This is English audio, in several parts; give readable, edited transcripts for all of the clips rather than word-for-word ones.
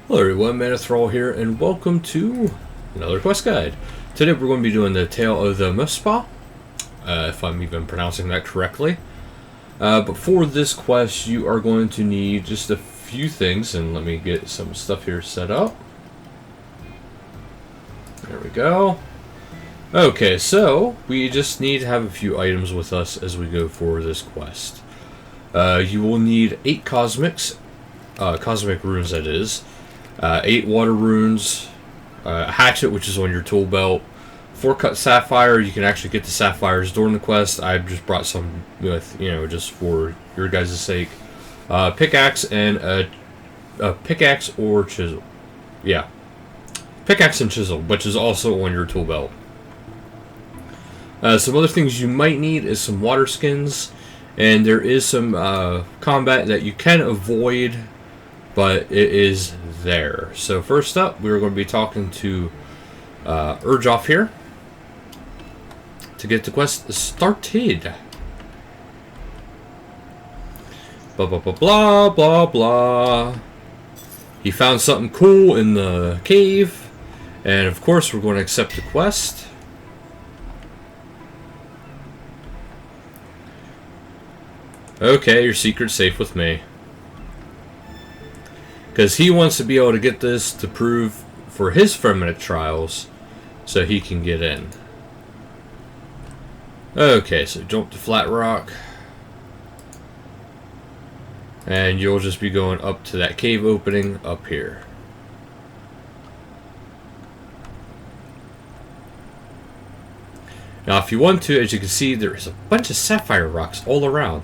Hello everyone, Manithral here, and welcome to another quest guide. Today we're going to be doing the Tale of the Muspah, if I'm even pronouncing that correctly. But for this quest, you are going to need just a few things, and let me get some stuff here set up. There we go. Okay, so we just need to have a few items with us as we go for this quest. You will need 8 cosmic runes, that is. 8 water runes, a hatchet, which is on your tool belt, 4 cut sapphire. You can actually get the sapphires during the quest. I just brought some with, just for your guys' sake. Pickaxe and a pickaxe or chisel. Yeah, pickaxe and chisel, which is also on your tool belt. Some other things you might need is some water skins, and there is some combat that you can avoid, but it is there. So first up, we're going to be talking to Urge here to get the quest started. Blah blah blah blah blah blah. He found something cool in the cave, and of course we're going to accept the quest. Okay, your secret's safe with me. Because he wants to be able to get this to prove for his fermented trials so he can get in. Okay, so jump to Flat Rock. And you'll just be going up to that cave opening up here. Now if you want to, as you can see, there is a bunch of sapphire rocks all around.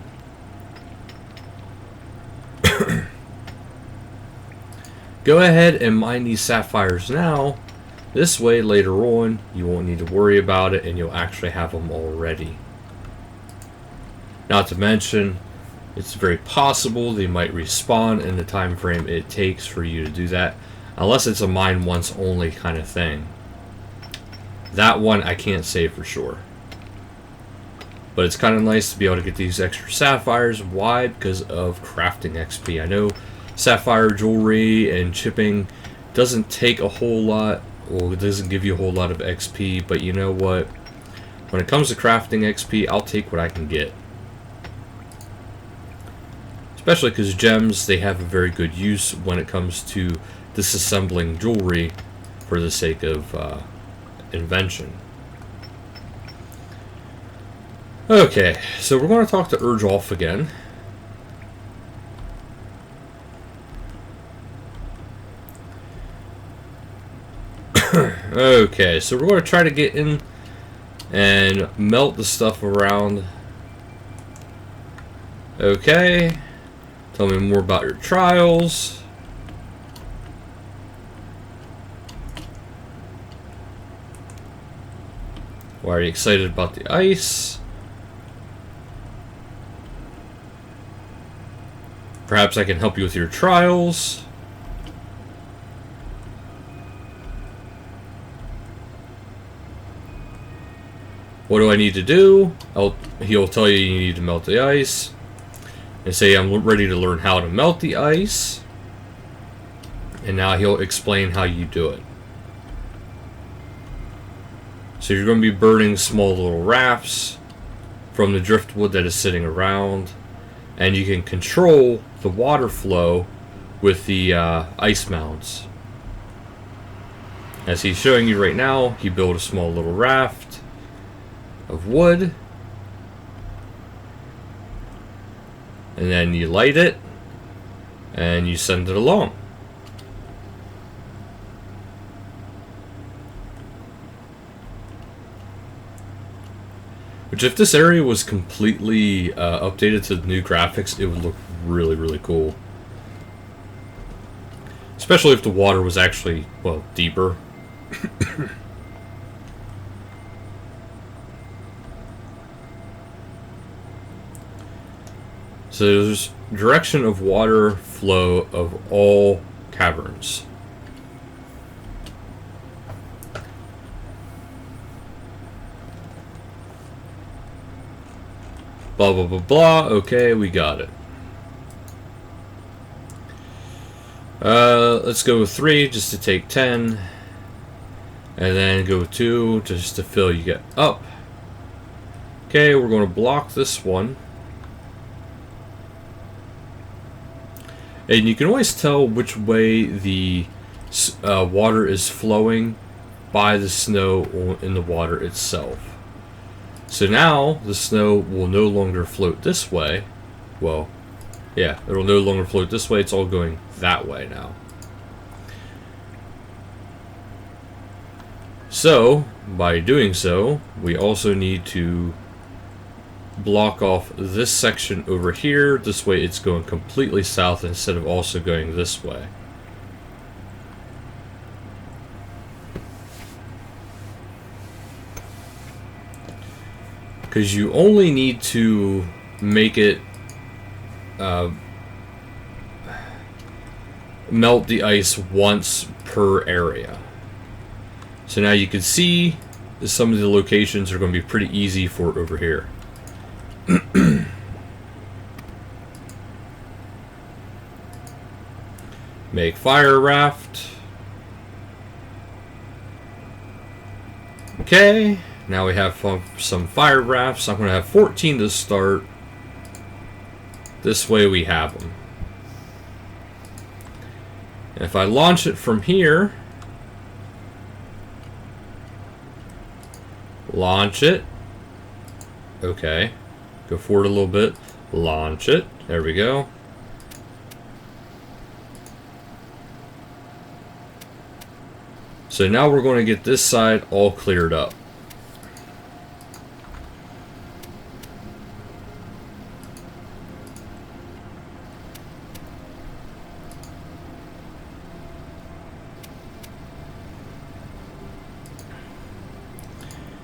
Go ahead and mine these sapphires now. This way, later on, you won't need to worry about it and you'll actually have them already. Not to mention, it's very possible they might respawn in the time frame it takes for you to do that. Unless it's a mine once only kind of thing. That one I can't say for sure. But it's kind of nice to be able to get these extra sapphires. Why? Because of crafting XP. I know sapphire jewelry and chipping doesn't take a whole lot, well, it doesn't give you a whole lot of XP, but you know what? When it comes to crafting XP, I'll take what I can get. Especially because gems, they have a very good use when it comes to disassembling jewelry for the sake of invention. Okay, so we're going to talk to Urge again. Okay, so we're going to try to get in and melt the stuff around. Okay, tell me more about your trials. Why are you excited about the ice? Perhaps I can help you with your trials. What do I need to do? He'll tell you you need to melt the ice. And say I'm ready to learn how to melt the ice. And now he'll explain how you do it. So you're going to be burning small little rafts from the driftwood that is sitting around. And you can control the water flow with the ice mounds. As he's showing you right now, you build a small little raft of wood, and then you light it and you send it along. Which, if this area was completely updated to the new graphics, it would look really, really cool. Especially if the water was actually, well, deeper. So there's direction of water flow of all caverns. Blah blah blah blah. Okay, we got it. Let's go with 3 just to take 10. And then go with 2 just to fill you get up. Okay, we're going to block this one. And you can always tell which way the water is flowing by the snow in the water itself. So now the snow will no longer float this way. Well, yeah, it will no longer float this way. It's all going that way now. So, by doing so, we also need to block off this section over here. This way it's going completely south instead of also going this way. Because you only need to make it melt the ice once per area. So now you can see some of the locations are going to be pretty easy for over here. Make fire raft. Okay, now we have some fire rafts. I'm going to have 14 to start. This way we have them. And if I launch it from here, launch it. Okay, go forward a little bit. Launch it. There we go. So now we're going to get this side all cleared up.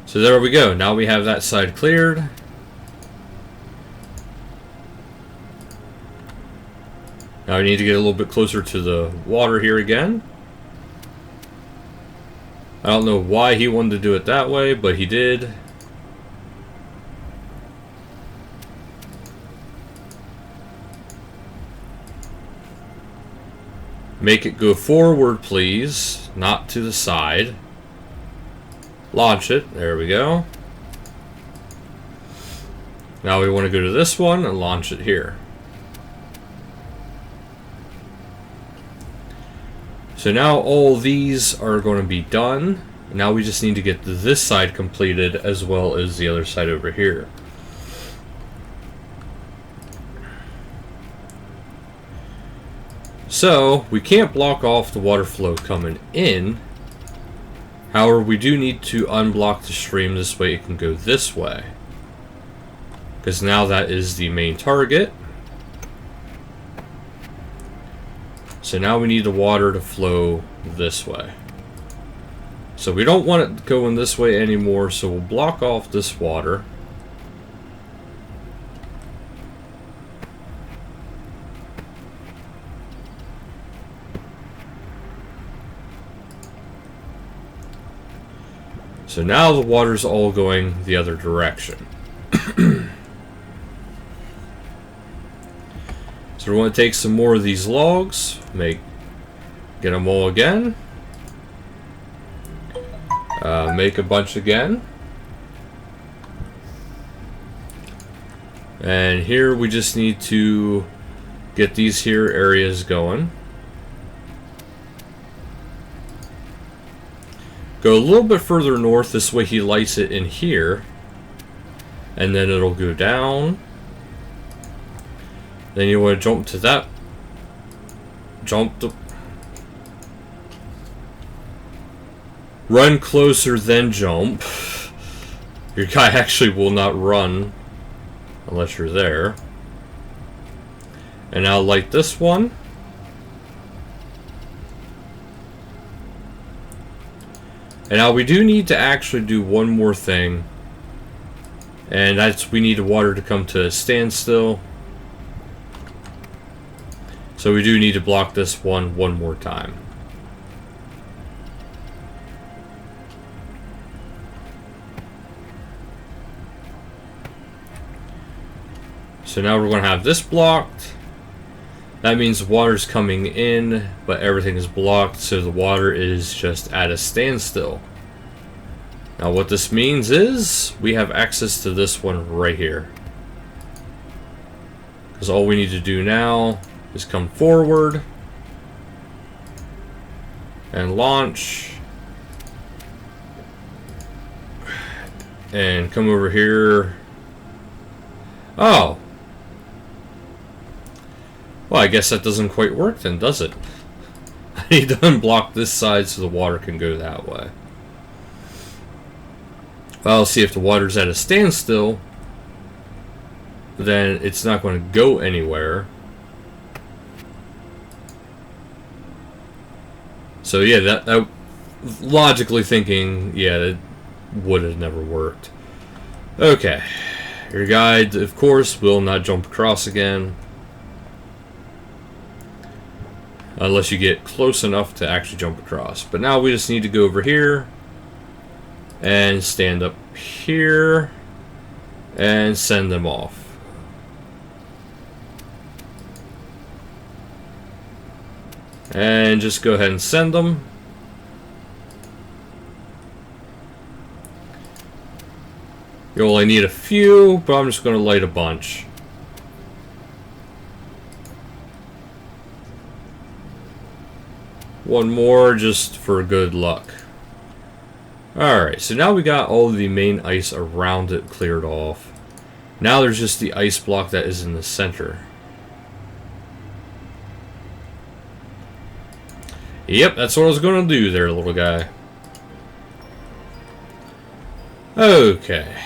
So there we go. Now we have that side cleared. Now we need to get a little bit closer to the water here again. I don't know why he wanted to do it that way, but he did. Make it go forward, please, not to the side. Launch it. There we go. Now we want to go to this one and launch it here. So now all these are going to be done. Now we just need to get this side completed as well as the other side over here. So we can't block off the water flow coming in. However, we do need to unblock the stream. This way it can go this way. Because now that is the main target. So now we need the water to flow this way. So we don't want it going this way anymore, so we'll block off this water. So now the water's all going the other direction. So we're going to take some more of these logs, get them all again, make a bunch again, and here we just need to get these here areas going. Go a little bit further north, this way he lights it in here, and then it'll go down. Then you want to jump to that. Run closer, then jump. Your guy actually will not run unless you're there. And now light this one. And now we do need to actually do one more thing. And that's we need the water to come to a standstill. So we do need to block this one more time. So now we're going to have this blocked. That means water's coming in, but everything is blocked, so the water is just at a standstill. Now what this means is we have access to this one right here. Because all we need to do now is come forward and launch. And come over here. Oh! Well, I guess that doesn't quite work then, does it? I need to unblock this side so the water can go that way. Well, see, if the water's at a standstill, then it's not going to go anywhere. So yeah, that logically thinking, yeah, that would have never worked. Okay. Your guide, of course, will not jump across again. Unless you get close enough to actually jump across. But now we just need to go over here and stand up here and send them off. And just go ahead and send them. You only need a few, but I'm just going to light a bunch. One more just for good luck. Alright, so now we got all of the main ice around it cleared off. Now there's just the ice block that is in the center. Yep, that's what I was going to do there, little guy. Okay.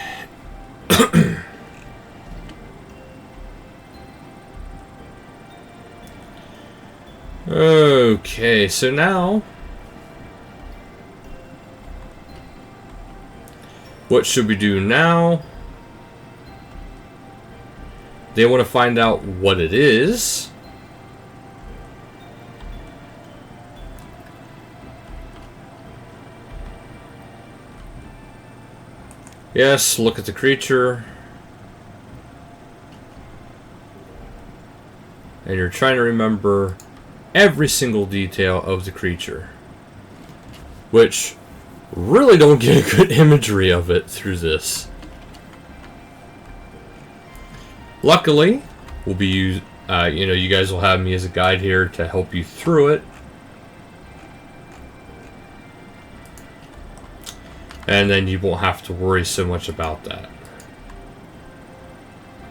Okay, so now what should we do now? They want to find out what it is. Yes, look at the creature. And you're trying to remember every single detail of the creature, which really don't get a good imagery of it through this. Luckily, we'll be you know, you guys will have me as a guide here to help you through it, and then you won't have to worry so much about that.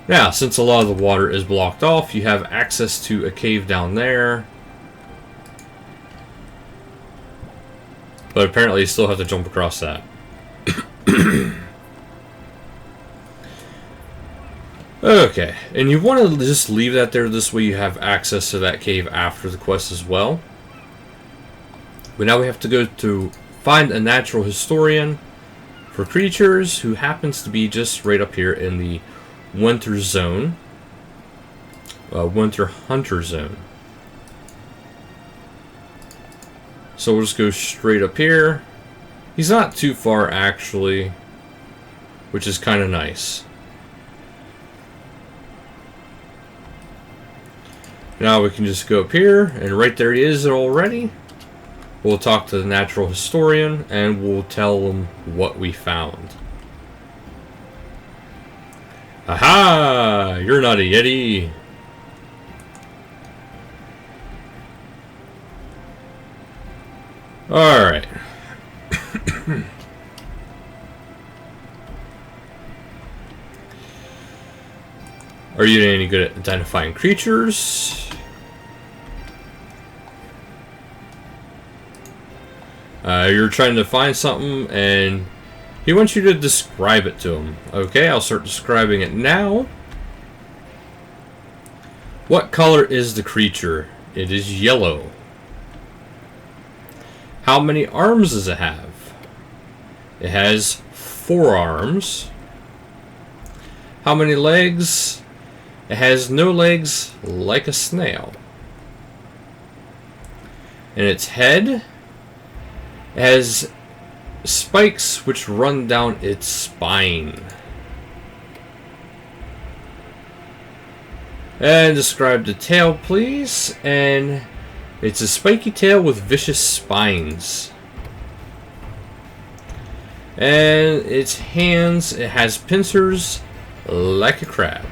Now, since a lot of the water is blocked off, you have access to a cave down there. But apparently you still have to jump across that. Okay, and you want to just leave that there, this way you have access to that cave after the quest as well. But now we have to go to find a natural historian for creatures who happens to be just right up here in the winter zone. Winter hunter zone. So we'll just go straight up here. He's not too far actually, which is kind of nice. Now we can just go up here, and right there he is already. We'll talk to the natural historian, and we'll tell him what we found. Aha! You're not a Yeti! Alright. Are you any good at identifying creatures? You're trying to find something and he wants you to describe it to him. Okay, I'll start describing it now. What color is the creature? It is yellow. How many arms does it have? It has 4 arms. How many legs? It has no legs, like a snail. And its head, it has spikes which run down its spine. And describe the tail, please. And it's a spiky tail with vicious spines. And its hands, it has pincers like a crab.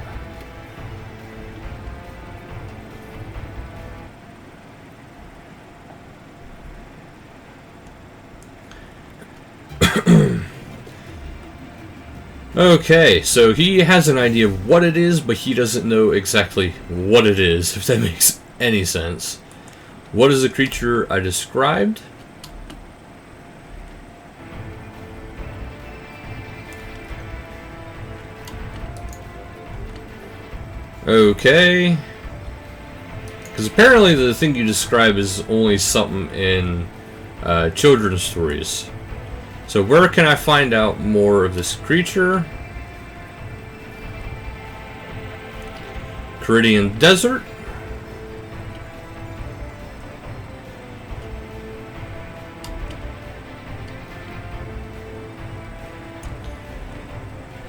Okay, so he has an idea of what it is, but he doesn't know exactly what it is, if that makes any sense. What is the creature I described? Okay. Because apparently the thing you describe is only something in children's stories. So where can I find out more of this creature? Caridian Desert.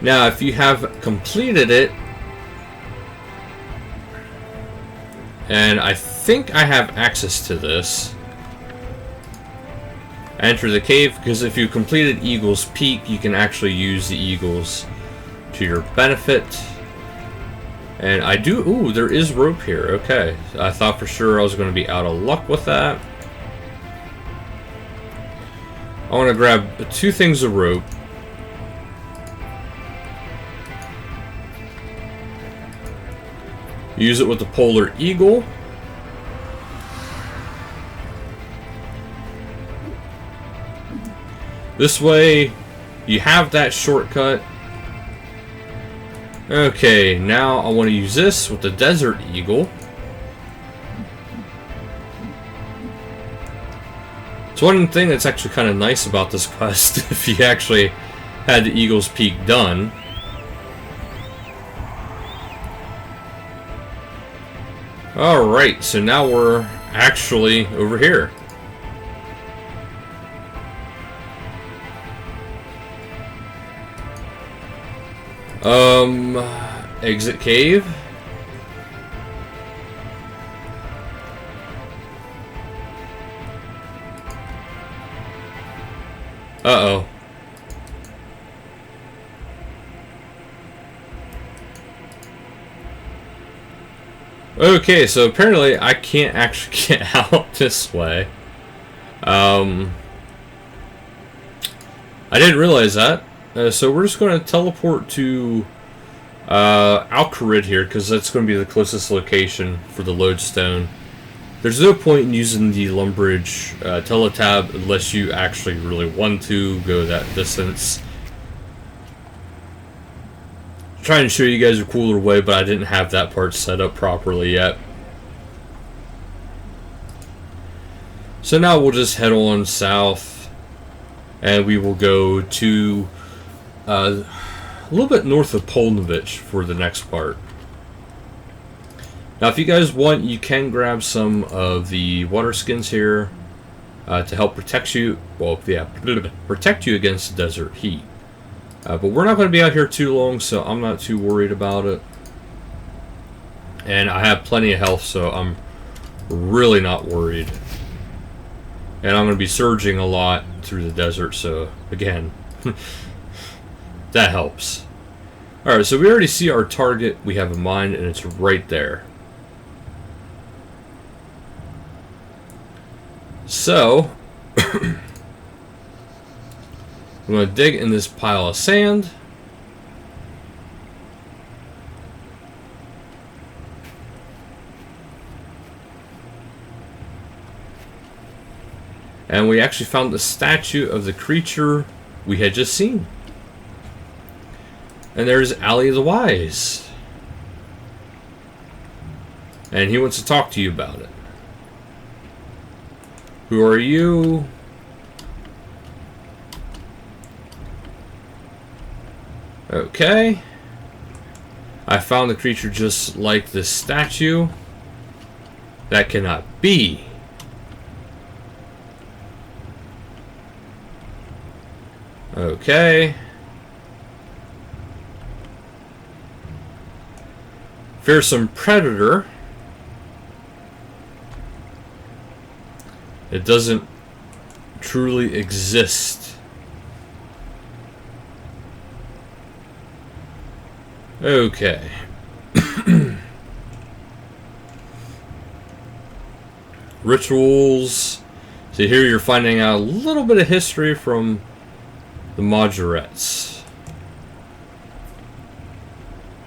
Now, if you have completed it, and I think I have access to this. Enter the cave, because if you completed Eagle's Peak, you can actually use the eagles to your benefit. And I do... Ooh, there is rope here. Okay. I thought for sure I was going to be out of luck with that. I want to grab 2 things of rope. Use it with the polar eagle. This way, you have that shortcut. Okay, now I want to use this with the desert eagle. It's one thing that's actually kind of nice about this quest, if you actually had the Eagle's Peak done. Alright, so now we're actually over here. Exit cave. Uh-oh. Okay, so apparently I can't actually get out this way. I didn't realize that. So we're just going to teleport to Alcarid here, because that's going to be the closest location for the lodestone. There's no point in using the Lumbridge teletab unless you actually really want to go that distance. I'm trying to show you guys a cooler way, but I didn't have that part set up properly yet. So now we'll just head on south, and we will go to a little bit north of Polnovich for the next part. Now, if you guys want, you can grab some of the water skins here to help protect you. Well, yeah, protect you against desert heat. But we're not going to be out here too long, so I'm not too worried about it. And I have plenty of health, so I'm really not worried. And I'm going to be surging a lot through the desert, so again, that helps. Alright, so we already see our target we have in mind, and it's right there. So, I'm going to dig in this pile of sand. And we actually found the statue of the creature we had just seen. And there's Ali the Wise. And he wants to talk to you about it. Who are you? Okay. I found the creature just like this statue. That cannot be. Okay. Fearsome predator. It doesn't truly exist. Okay. Rituals. So here you're finding out a little bit of history from the Majorettes.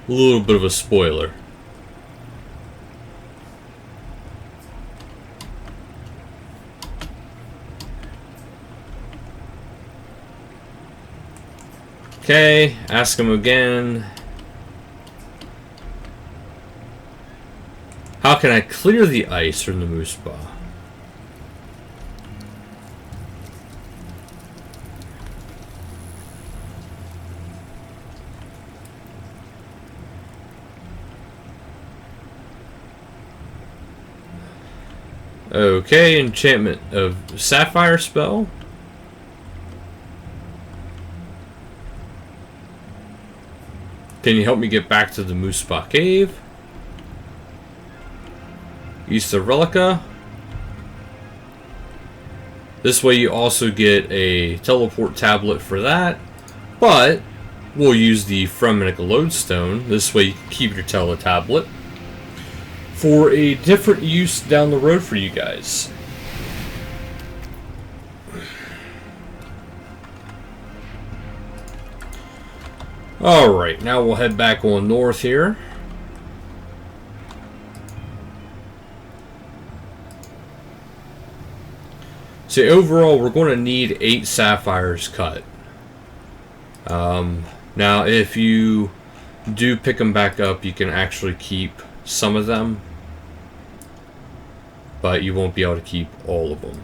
A little bit of a spoiler. Okay, ask him again. How can I clear the ice from the Muspah? Okay, enchantment of sapphire spell. Can you help me get back to the Muspah cave? Use the Relica. This way you also get a teleport tablet for that. But we'll use the Fremennik Lodestone. This way you can keep your teletablet for a different use down the road for you guys. Alright, now we'll head back on north here. So overall, we're going to need 8 sapphires cut. Now, if you do pick them back up, you can actually keep some of them, but you won't be able to keep all of them.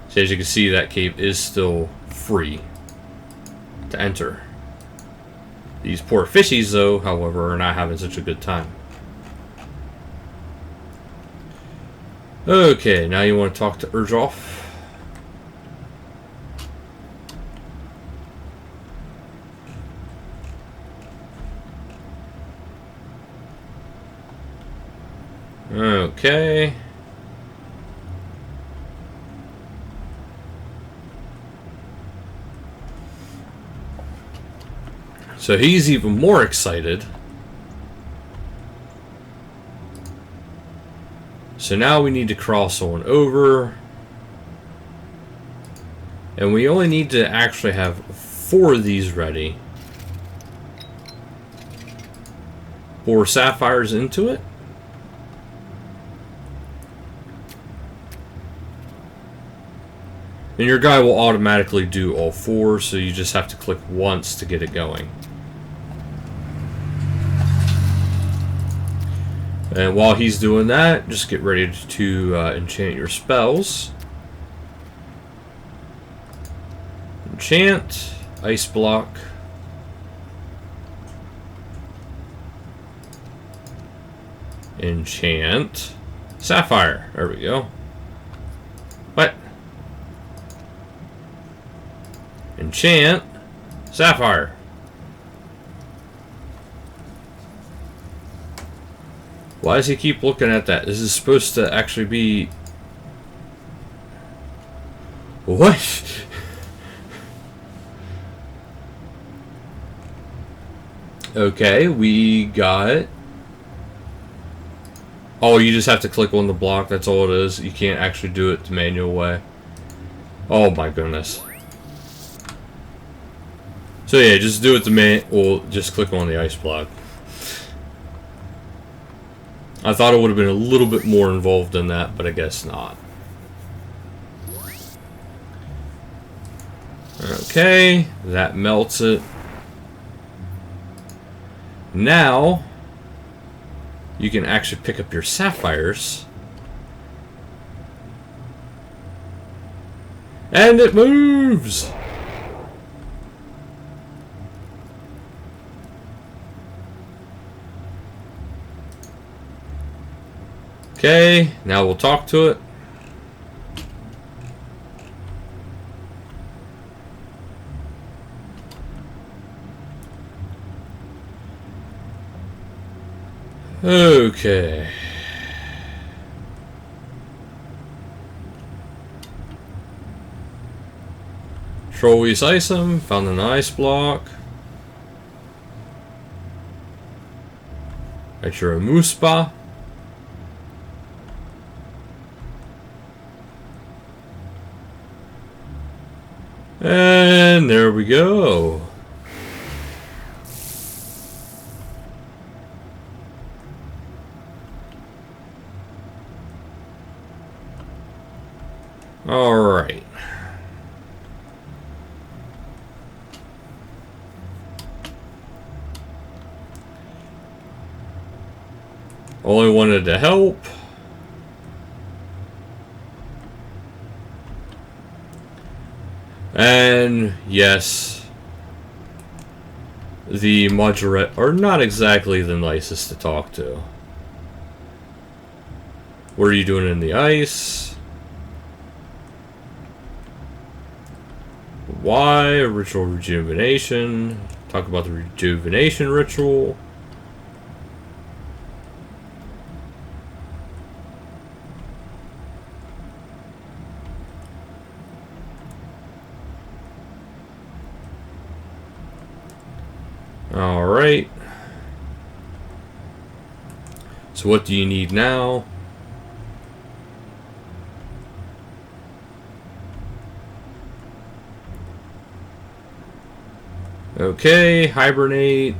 So as you can see, that cave is still free to enter. These poor fishies, though, however, are not having such a good time. Okay, now you want to talk to Urjoff. Okay. So he's even more excited. So now we need to cross on over. And we only need to actually have 4 of these ready. 4 sapphires into it. And your guy will automatically do all 4, so you just have to click once to get it going. And while he's doing that, just get ready to enchant your spells. Enchant, Ice Block. Enchant, Sapphire. There we go. What? Enchant, Sapphire. Why does he keep looking at that? This is supposed to actually be... What? Okay, we got... Oh, you just have to click on the block, that's all it is. You can't actually do it the manual way. Oh my goodness. So yeah, just do it the well, just click on the ice block. I thought it would have been a little bit more involved than that, but I guess not. Okay, that melts it. Now, you can actually pick up your sapphires. And it moves! Okay, now we'll talk to it. Okay. Trolley's ice him. Found an ice block. Right, you're a Muspah. And there we go. Alright. Only wanted to help. And yes, the Modulette are not exactly the nicest to talk to. What are you doing in the ice? Why? Ritual rejuvenation. Talk about the rejuvenation ritual. Alright. So what do you need now? Okay, hibernate.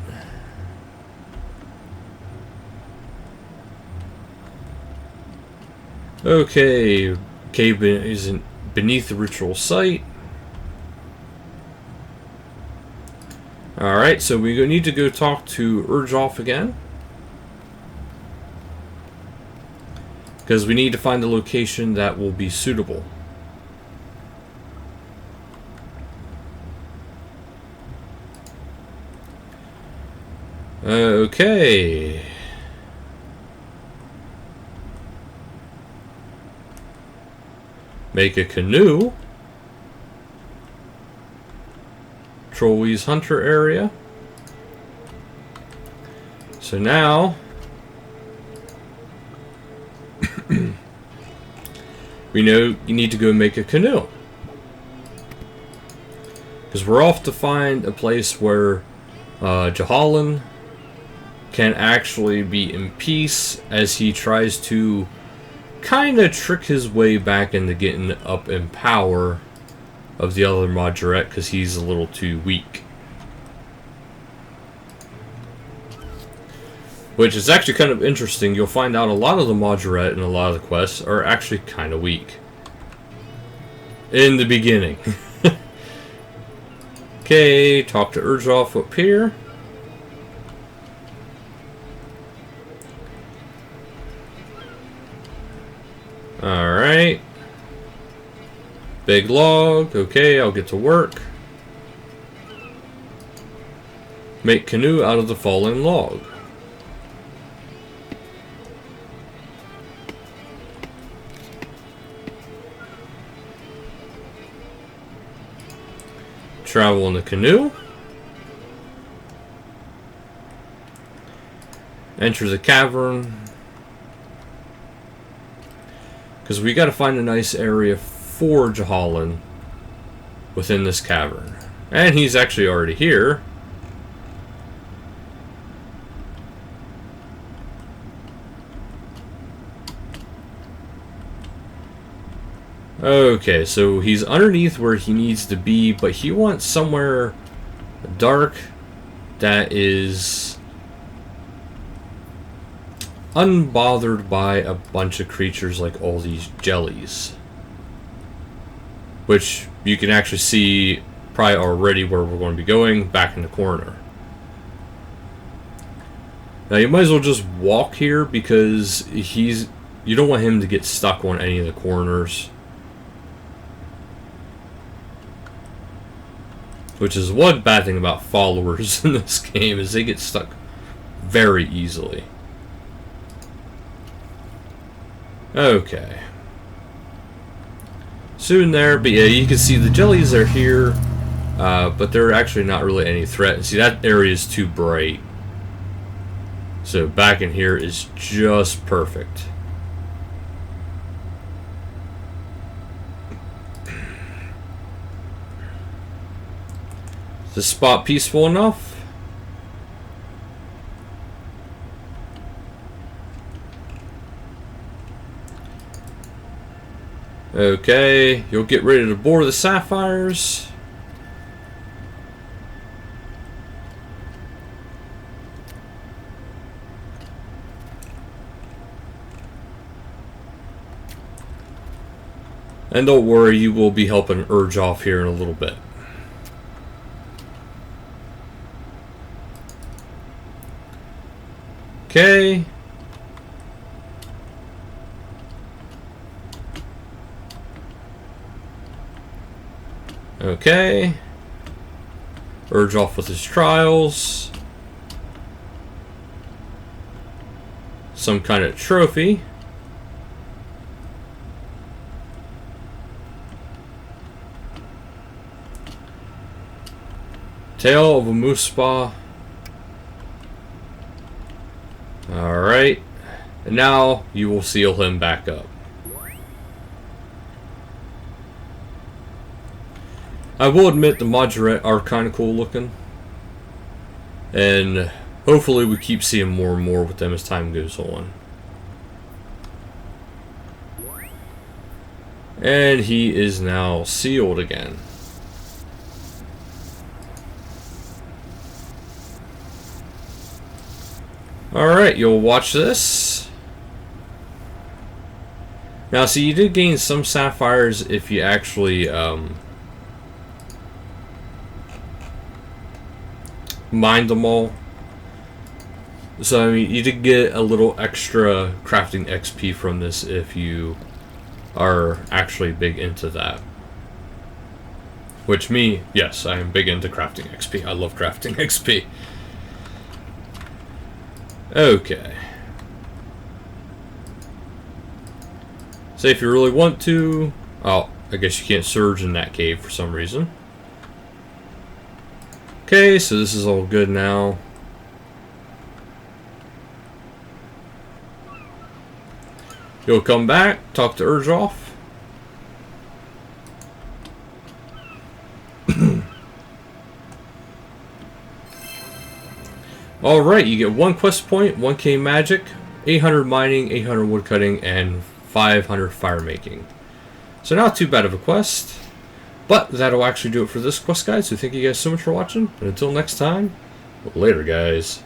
Okay, cave isn't beneath the ritual site. Alright, so we need to go talk to Urgoff again. Because we need to find a location that will be suitable. Okay. Make a canoe. Trolley's hunter area. So now we know you need to go make a canoe. Because we're off to find a place where Jahalan can actually be in peace as he tries to kind of trick his way back into getting up in power of the other Modulette because he's a little too weak. Which is actually kind of interesting. You'll find out a lot of the Modulette and a lot of the quests are actually kind of weak. In the beginning. Okay, talk to Urgoff up here. Alright. Big log. Okay, I'll get to work. Make canoe out of the fallen log. Travel in the canoe. Enter the cavern. Because we got to find a nice area for Jahalan within this cavern. And he's actually already here. Okay, so he's underneath where he needs to be, but he wants somewhere dark that is unbothered by a bunch of creatures like all these jellies. Which you can actually see probably already where we're going to be going, back in the corner. Now you might as well just walk here because you don't want him to get stuck on any of the corners. Which is one bad thing about followers in this game, is they get stuck very easily. Okay. Soon there, but yeah, you can see the jellies are here, but they're actually not really any threat. See, that area is too bright. So back in here is just perfect. Is this spot peaceful enough? Okay, you'll get ready to bore the sapphires. And don't worry, you will be helping Urge off here in a little bit. Okay. Okay. Urge off with his trials. Some kind of trophy. Tail of a Muspah. Alright. And now you will seal him back up. I will admit the Modulate are kind of cool looking. And hopefully we keep seeing more and more with them as time goes on. And he is now sealed again. Alright, you'll watch this. Now, see, you did gain some sapphires if you actually mined them all. So, I mean, you did get a little extra crafting XP from this if you are actually big into that. Which me, yes, I am big into crafting XP. I love crafting XP. Okay. Say if you really want to. Oh, I guess you can't surge in that cave for some reason. Okay, so this is all good now. You'll come back, talk to Urge off. Alright, you get 1 quest point, 1k magic, 800 mining, 800 woodcutting, and 500 fire making. So not too bad of a quest. But that'll actually do it for this quest, guys. So thank you guys so much for watching. And until next time, later, guys.